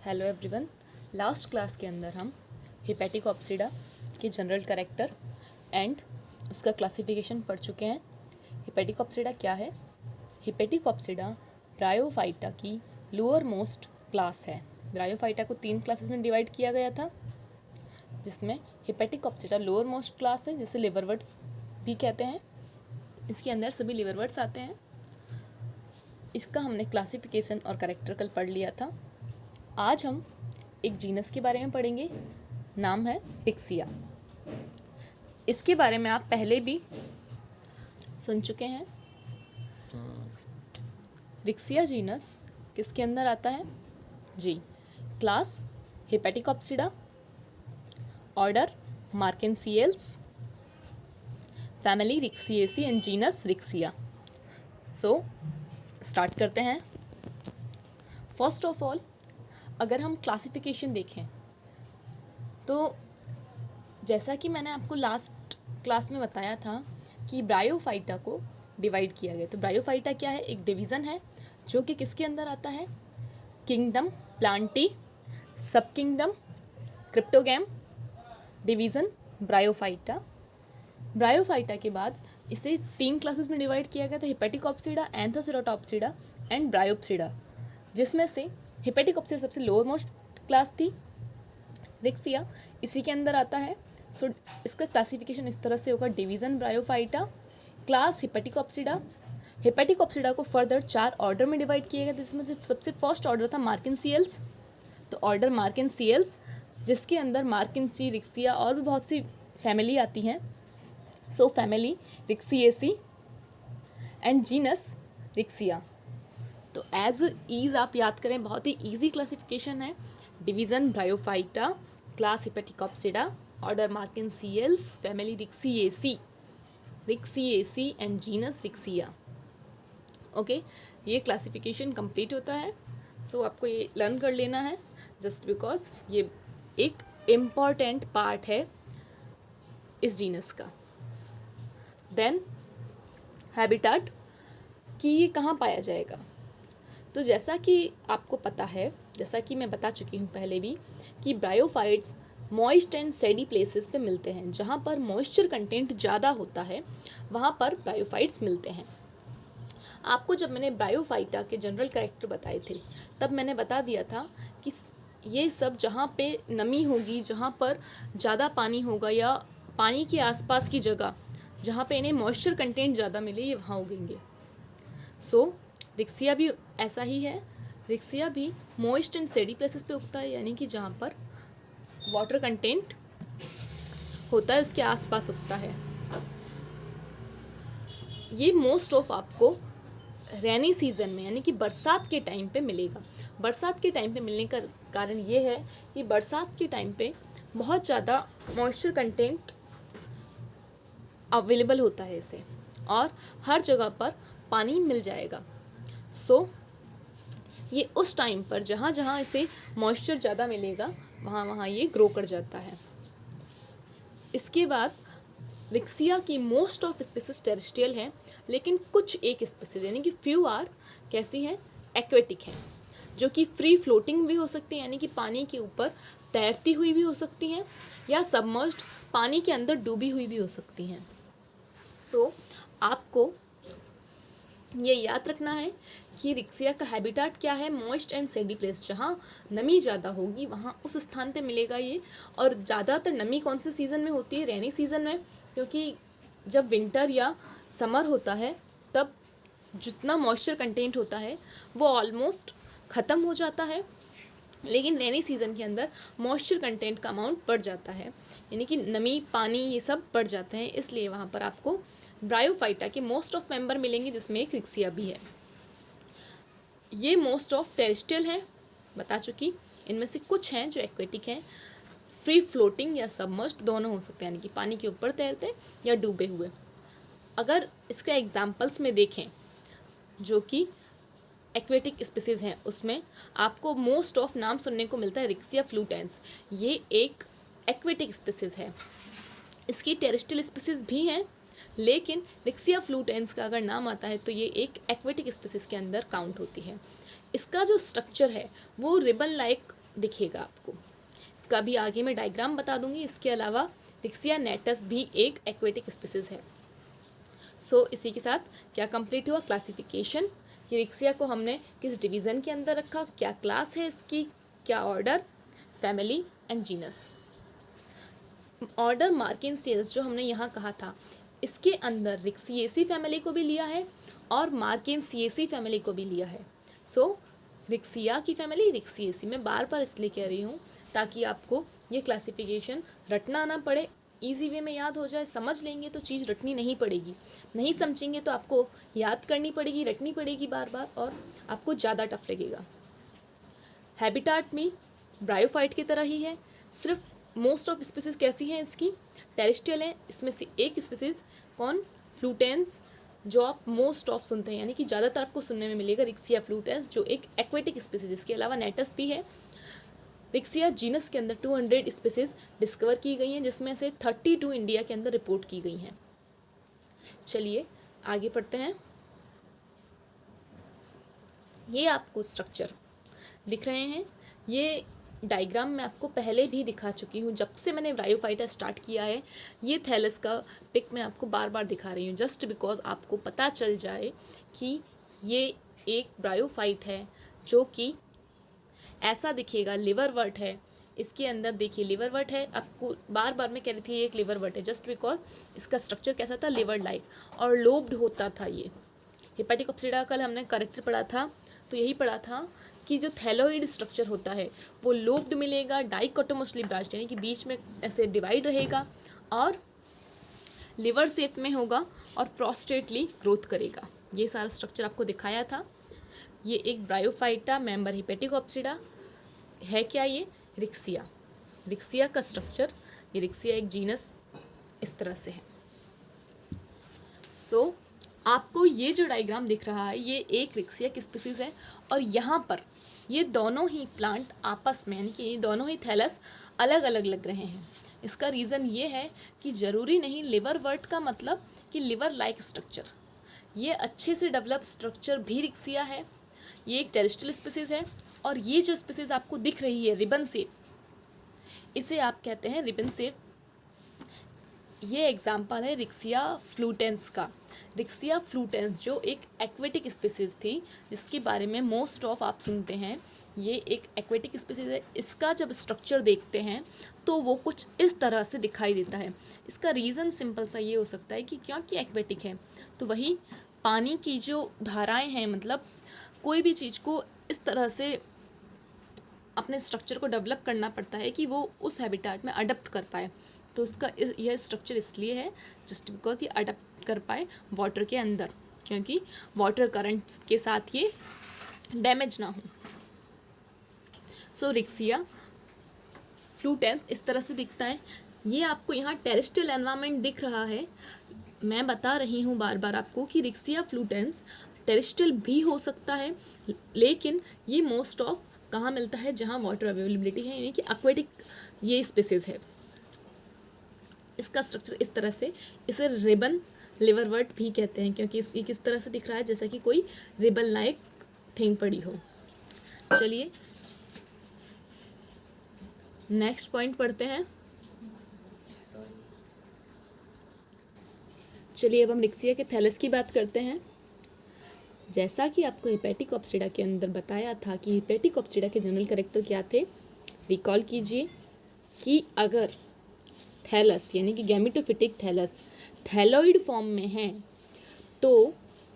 Hello everyone. Last class के अंदर हम हिपैटिकोप्सिडा के जनरल कैरेक्टर एंड उसका क्लासिफिकेशन पढ़ चुके हैं। हिपैटिकोप्सिडा क्या है? हिपैटिकोप्सिडा ब्रायोफाइटा की लोअर मोस्ट क्लास है। ब्रायोफाइटा को 3 क्लासेस में डिवाइड किया गया था, जिसमें हिपैटिकोप्सिडा लोअर मोस्ट क्लास है, जिसे लिवरवर्ट्स भी कहते हैं। इसके अंदर सभी लिवरवर्ट्स आते हैं। इसका हमने क्लासिफिकेशन और कैरेक्टर कल पढ़ लिया था। आज हम एक जीनस के बारे में पढ़ेंगे, नाम है रिक्सिया। इसके बारे में आप पहले भी सुन चुके हैं। रिक्सिया जीनस किसके अंदर आता है? जी, class hepaticopsida, order marchantiales, family ricciaceae and genus riccia. So start करते हैं। फर्स्ट ऑफ ऑल, अगर हम क्लासिफिकेशन देखें तो जैसा कि मैंने आपको लास्ट क्लास में बताया था कि ब्रायोफाइटा को डिवाइड किया गया। तो ब्रायोफाइटा क्या है? एक डिवीज़न है जो कि किसके अंदर आता है? किंगडम प्लांटी, सब kingdom cryptogam, division bryophyta. Bryophyta के बाद इसे 3 क्लासेस में डिवाइड किया गया था, हिपैटिकोप्सिडा, एंथोसेरोटोप्सिडा एंड ब्रायोप्सिडा, जिसमें से हिपैटिकोप्सिडा सबसे लोअर मोस्ट क्लास थी। रिक्सिया इसी के अंदर आता है। सो इसका क्लासिफिकेशन इस तरह से होगा: डिवीज़न ब्रायोफाइटा, क्लास हिपैटिकोप्सिडा। हिपैटिकोप्सिडा को फर्दर 4 ऑर्डर में डिवाइड किया गया, जिसमें से सबसे फर्स्ट ऑर्डर था मार्केंसियल्स। तो ऑर्डर मार्केंसियल्स, जिसके अंदर मार्केंसी, रिक्सिया और भी बहुत सी फैमिली आती हैं। So family ricciaceae and genus riccia. तो एज ईज आप याद करें, बहुत ही ईजी क्लासिफिकेशन है। Division bryophyta, class hepaticopsida, order marchantiales, family ricciaceae and genus riccia. Okay, ये क्लासिफिकेशन कंप्लीट होता है। सो आपको ये लर्न कर लेना है, जस्ट बिकॉज ये एक इम्पॉर्टेंट पार्ट है इस जीनस का। देन हैबिटाट कि ये कहाँ पाया जाएगा। तो जैसा कि आपको पता है, जैसा कि मैं बता चुकी हूँ पहले भी, कि ब्रायोफाइट्स मॉइस्ट एंड सैडी प्लेसेस पे मिलते हैं। जहाँ पर मॉइस्चर कंटेंट ज़्यादा होता है वहाँ पर ब्रायोफाइट्स मिलते हैं। आपको जब मैंने ब्रायोफाइटा के जनरल कैरेक्टर बताए थे, तब मैंने बता दिया था कि ये सब जहाँ पे नमी होगी, जहाँ पर ज़्यादा पानी होगा या पानी के आसपास की जगह जहाँ पे इन्हें मॉइस्चर कंटेंट ज़्यादा मिले, ये वहाँ उगेंगे। सो रिक्सिया भी ऐसा ही है। रिक्सिया भी मॉइस्ट एंड सैडी प्लेसेस पे उगता है, यानी कि जहाँ पर वाटर कंटेंट होता है उसके आसपास उगता है। ये मोस्ट ऑफ आपको रेनी सीजन में, यानी कि बरसात के टाइम पे मिलेगा। बरसात के टाइम पे मिलने का कारण ये है कि बरसात के टाइम पे बहुत ज़्यादा मॉइस्चर कंटेंट अवेलेबल होता है इसे, और हर जगह पर पानी मिल जाएगा। सो ये उस टाइम पर जहाँ जहाँ इसे मॉइस्चर ज़्यादा मिलेगा वहाँ वहाँ ये ग्रो कर जाता है। इसके बाद रिक्सिया की मोस्ट ऑफ स्पीसीज टेरेस्ट्रियल हैं, लेकिन कुछ एक स्पीसीज यानी कि फ्यू आर कैसी हैं? एक्वेटिक हैं, जो कि फ्री फ्लोटिंग भी हो सकती हैं, यानी कि पानी के ऊपर तैरती हुई भी हो सकती हैं, या सबमर्ज्ड पानी के अंदर डूबी हुई भी हो सकती हैं। सो आपको ये याद रखना है कि रिक्सिया का हैबिटाट क्या है? Moist and सैडी place. जहाँ नमी ज़्यादा होगी वहाँ उस स्थान पे मिलेगा ये। और ज़्यादातर नमी कौन से सीज़न में होती है? रेनी सीज़न में, क्योंकि जब विंटर या समर होता है तब जितना मॉइस्चर कंटेंट होता है वो ऑलमोस्ट ख़त्म हो जाता है, लेकिन रेनी सीज़न के अंदर मॉइस्चर कंटेंट का अमाउंट बढ़ जाता है, यानी कि नमी, पानी, ये सब बढ़ जाते हैं। इसलिए वहाँ पर आपको ब्रायोफाइटा के मोस्ट ऑफ मेंबर मिलेंगे, जिसमें एक रिक्सिया भी है। ये मोस्ट ऑफ टेरेस्ट्रियल हैं, बता चुकी। इनमें से कुछ हैं जो एक्वेटिक हैं, फ्री फ्लोटिंग या सबमर्ज्ड दोनों हो सकते हैं, यानी कि पानी के ऊपर तैरते या डूबे हुए। अगर इसके एग्जाम्पल्स में देखें जो कि एक्वेटिक स्पीसीज हैं, उसमें आपको मोस्ट ऑफ नाम सुनने को मिलता है रिक्सिया फ्लूटेंस। ये एक एक्वेटिक स्पीसीज है। इसकी टेरेस्ट्रियल स्पीसीज भी हैं, लेकिन रिक्सिया फ्लूटेंस का अगर नाम आता है तो ये एक एक्वेटिक स्पीसीज के अंदर काउंट होती है। इसका जो स्ट्रक्चर है वो रिबन लाइक दिखेगा आपको। इसका भी आगे मैं डायग्राम बता दूंगी। इसके अलावा रिक्सिया नेटस भी एक एक्वेटिक स्पीसीज है। सो इसी के साथ क्या कंप्लीट हुआ? क्लासिफिकेशन, कि रिक्सिया को हमने किस डिवीज़न के अंदर रखा, क्या क्लास है इसकी, क्या order, family and genus. Order marchantiales जो हमने यहाँ कहा था, इसके अंदर रिक्सिएसी फैमिली को भी लिया है और मार्किनसिएसी फैमिली को भी लिया है। सो रिक्सिया की फैमिली, रिक्सिएसी, मैं बार बार इसलिए कह रही हूँ ताकि आपको ये क्लासिफिकेशन रटना ना पड़े, इजी वे में याद हो जाए। समझ लेंगे तो चीज़ रटनी नहीं पड़ेगी, नहीं समझेंगे तो आपको याद करनी पड़ेगी, रटनी पड़ेगी बार बार, और आपको ज़्यादा टफ लगेगा। हैबिटाट में ब्रायोफाइट की तरह ही है, सिर्फ मोस्ट ऑफ स्पीसीज कैसी हैं इसकी? टेरेस्ट्रियल है। इसमें से एक स्पीसीज कौन? फ्लूटेंस, जो आप मोस्ट ऑफ सुनते हैं, यानी कि ज़्यादातर आपको सुनने में मिलेगा रिक्सिया फ्लूटेंस, जो एक एक्वेटिक स्पीसीज। इसके अलावा नेटस भी है। रिक्सिया जीनस के अंदर 200 स्पीसीज डिस्कवर की गई हैं, जिसमें से 32 इंडिया के अंदर रिपोर्ट की गई हैं। चलिए आगे पढ़ते हैं। ये आपको स्ट्रक्चर दिख रहे हैं, ये डायग्राम मैं आपको पहले भी दिखा चुकी हूँ। जब से मैंने ब्रायोफाइटा स्टार्ट किया है, ये थैलस का पिक मैं आपको बार बार दिखा रही हूँ, जस्ट बिकॉज आपको पता चल जाए कि ये एक ब्रायोफाइट है जो कि ऐसा दिखेगा। लिवरवर्ट है इसके अंदर, देखिए लिवरवर्ट है। आपको बार बार मैं कह रही थी ये एक लिवरवर्ट है, जस्ट बिकॉज इसका स्ट्रक्चर कैसा था? लिवर लाइक, और लोब्ड होता था ये। हेपेटिकोप्सिडा कल हमने करेक्टर पढ़ा था, तो यही पढ़ा था कि जो थैलोइड स्ट्रक्चर होता है वो लोब्ड मिलेगा, डाइकोटोमसली ब्रांच्ड, यानी कि बीच में ऐसे डिवाइड रहेगा, और लिवर शेप में होगा और प्रोस्टेटली ग्रोथ करेगा। ये सारा स्ट्रक्चर आपको दिखाया था। ये एक ब्रायोफाइटा मेंबर हेपेटिकोप्सिडा है। क्या ये? रिक्सिया। रिक्सिया का स्ट्रक्चर, ये रिक्सिया एक जीनस इस तरह से है। सो आपको ये जो डायग्राम दिख रहा है, ये एक रिक्सिया की स्पीसीज है, और यहाँ पर ये दोनों ही प्लांट आपस में, यानी कि ये दोनों ही थैलस अलग अलग लग रहे हैं। इसका रीज़न ये है कि ज़रूरी नहीं लिवरवर्ट का मतलब कि लिवर लाइक स्ट्रक्चर, ये अच्छे से डेवलप स्ट्रक्चर भी रिक्सिया है। ये एक टेरेस्ट्रियल स्पीसीज है, और ये जो स्पीसीज आपको दिख रही है रिबन शेप, इसे आप कहते हैं रिबन शेप। ये एग्जाम्पल है रिक्सिया फ्लूटेंस का। रिक्सिया फ्लूटेंस जो एक एक्वेटिक स्पीसीज थी, जिसके बारे में मोस्ट ऑफ आप सुनते हैं, ये एक एक्वेटिक स्पीसीज है। इसका जब स्ट्रक्चर देखते हैं तो वो कुछ इस तरह से दिखाई देता है। इसका रीज़न सिंपल सा ये हो सकता है कि क्योंकि एक्वेटिक है, तो वही पानी की जो धाराएं हैं, मतलब कोई भी चीज़ को इस तरह से अपने स्ट्रक्चर को डेवलप करना पड़ता है कि वो उस हैबिटाट में अडप्ट कर पाए। तो उसका यह स्ट्रक्चर इसलिए है जस्ट बिकॉज ये अडप्ट कर पाए वाटर के अंदर, क्योंकि वाटर करंट के साथ ये डैमेज ना हो। सो रिक्सिया फ्लूटेंस इस तरह से दिखता है। ये आपको यहाँ टेरेस्ट्रियल एनवायरनमेंट दिख रहा है। मैं बता रही हूँ बार बार आपको कि रिक्सिया फ्लूटेंस टेरेस्ट्रियल भी हो सकता है, लेकिन ये मोस्ट ऑफ कहाँ मिलता है? जहाँ वाटर अवेलेबिलिटी है, यानी कि एक्वेटिक ये स्पीसीज है। इसका स्ट्रक्चर इस तरह से, इसे रिबन लिवरवर्ट भी कहते हैं, क्योंकि ये किस तरह से दिख रहा है? जैसा कि कोई रिबन लाइक थिंग पड़ी हो। चलिए नेक्स्ट पॉइंट पढ़ते हैं। चलिए अब हम रिक्सिया के थैलस की बात करते हैं। जैसा कि आपको हेपेटिकोप्सिडा के अंदर बताया था कि हेपेटिकोप्सिडा के जनरल कैरेक्टर क्या थे, रिकॉल कीजिए कि अगर थैलस यानी कि गैमेटोफिटिक थैलस थैलॉइड फॉर्म में है तो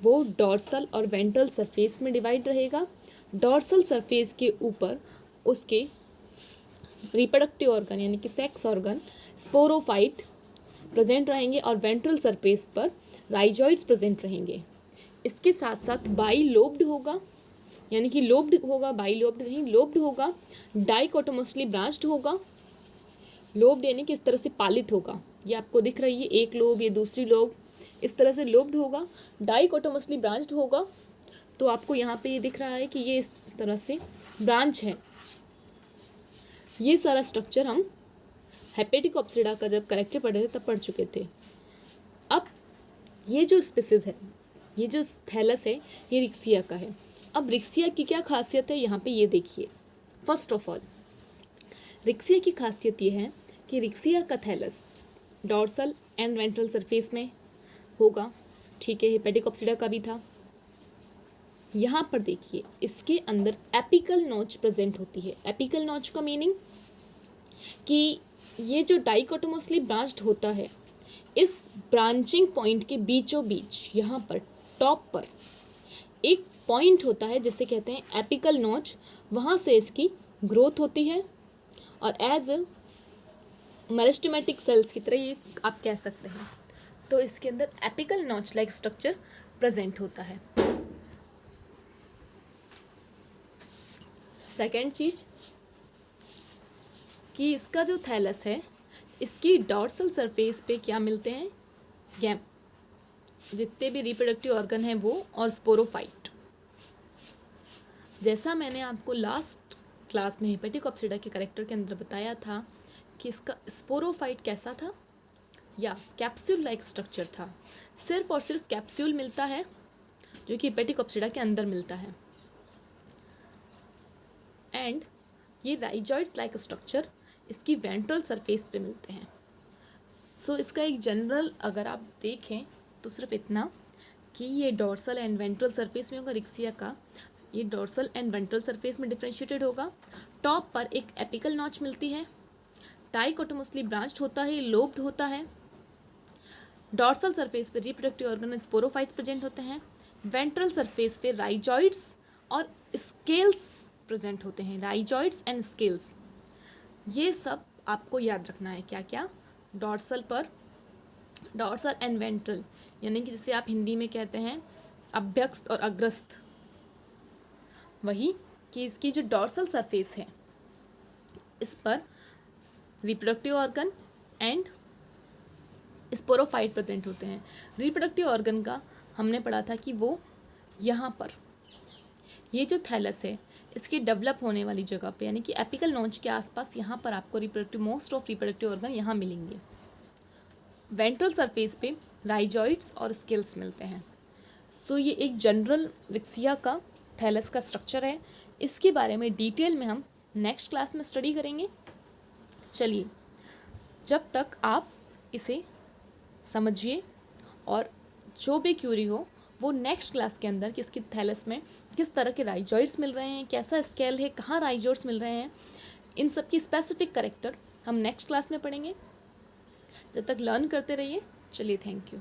वो डॉर्सल और वेंट्रल सरफेस में डिवाइड रहेगा। डॉर्सल सरफेस के ऊपर उसके रिप्रोडक्टिव ऑर्गन यानी कि सेक्स ऑर्गन स्पोरोफाइट प्रेजेंट रहेंगे, और वेंट्रल सरफेस पर राइजॉइड्स प्रेजेंट रहेंगे। इसके साथ साथ बाई लोब्ड होगा, यानी कि लोब्ड होगा, बाई लोब्ड नहीं, लोब्ड होगा। डाइकोटोमसली ब्रांच्ड होगा। लोब्ड यानी कि इस तरह से पालित होगा। ये आपको दिख रही है, एक लोब, ये दूसरी लोब, इस तरह से लोब्ड होगा। डाइकोटोमसली ब्रांच्ड होगा, तो आपको यहाँ पे ये दिख रहा है कि ये इस तरह से ब्रांच है। ये सारा स्ट्रक्चर हम हेपेटिकोप्सिडा का जब कैरेक्टर पढ़े थे तब पढ़ चुके थे। अब ये जो स्पीसीज है, ये जो थैलस है, ये रिक्सिया का है। अब रिक्सिया की क्या खासियत है यहाँ पे ये देखिए। फर्स्ट ऑफ ऑल रिक्सिया की खासियत ये है कि रिक्सिया का thallus dorsal and ventral surface में होगा, ठीक है, हेपेटिक का भी था। यहाँ पर देखिए इसके अंदर एपिकल नॉच प्रेजेंट होती है। एपिकल नॉच का मीनिंग कि ये जो डाइकोटोमसली ब्रांच्ड होता है, इस ब्रांचिंग पॉइंट के बीचों बीच यहाँ पर टॉप पर एक पॉइंट होता है जिसे कहते हैं एपिकल नॉच, वहाँ से इसकी ग्रोथ होती है और एज मेरिस्टेमेटिक सेल्स की तरह ये आप कह सकते हैं। तो इसके अंदर apical notch like structure present होता है। सेकेंड चीज कि इसका जो थैलस है, इसकी डॉर्सल सरफेस पे क्या मिलते हैं, गैम, जितने भी रिप्रोडक्टिव ऑर्गन हैं वो, और स्पोरोफाइट। जैसा मैंने आपको लास्ट क्लास में हेपेटिक के कैरेक्टर के अंदर बताया था कि इसका स्पोरोफाइट कैसा था, या कैप्सूल लाइक स्ट्रक्चर था। सिर्फ और सिर्फ कैप्सूल मिलता है जो कि हेपेटिक के अंदर मिलता है, एंड ये राइजॉइड्स लाइक स्ट्रक्चर इसकी वेंट्रल सरफेस पे मिलते हैं। सो इसका एक जनरल अगर आप देखें तो सिर्फ इतना कि ये डॉर्सल एंड वेंट्रल सरफेस में होगा रिक्सिया का, ये डॉर्सल एंड वेंट्रल सरफेस में डिफ्रेंशिएटेड होगा। टॉप पर एक एपिकल नॉच मिलती है, डाइकोटोमसली ब्रांच्ड होता है, लोब्ड होता है। डॉर्सल सरफेस पे रिप्रोडक्टिव ऑर्गन स्पोरोफाइट प्रेजेंट होते हैं। वेंट्रल सरफेस पे राइजॉइड्स और स्केल्स प्रेजेंट होते हैं, राइजॉइड्स एंड स्केल्स। ये सब आपको याद रखना है। क्या क्या? डॉर्सल पर डॉर्सल एंड वेंट्रल, यानी कि जिसे आप हिंदी में कहते हैं अभ्यस्त और अग्रस्त, वही कि इसकी जो डॉर्सल सरफेस है इस पर reproductive organ and sporophyte present होते हैं। रिप्रोडक्टिव ऑर्गन का हमने पढ़ा था कि वो यहाँ पर, ये जो थैलस है इसकी डेवलप होने वाली जगह पे, यानी कि एपिकल नॉच के आसपास, यहाँ पर आपको मोस्ट ऑफ रिप्रोडक्टिव ऑर्गन यहाँ मिलेंगे। वेंट्रल सरफेस पे राइजॉइड्स और स्केल्स मिलते हैं। सो ये एक जनरल रिक्सिया का थैलस का स्ट्रक्चर है। इसके बारे में डिटेल में हम नेक्स्ट क्लास में स्टडी करेंगे। चलिए, जब तक आप इसे समझिए और जो भी क्यूरी हो वो नेक्स्ट क्लास के अंदर कि इसकी थैलस में किस तरह के राइजॉइड्स मिल रहे हैं, कैसा स्केल है, कहाँ राइजॉइड्स मिल रहे हैं, इन सब की स्पेसिफिक कैरेक्टर हम नेक्स्ट क्लास में पढ़ेंगे। जब तक लर्न करते रहिए। चलिए, थैंक यू।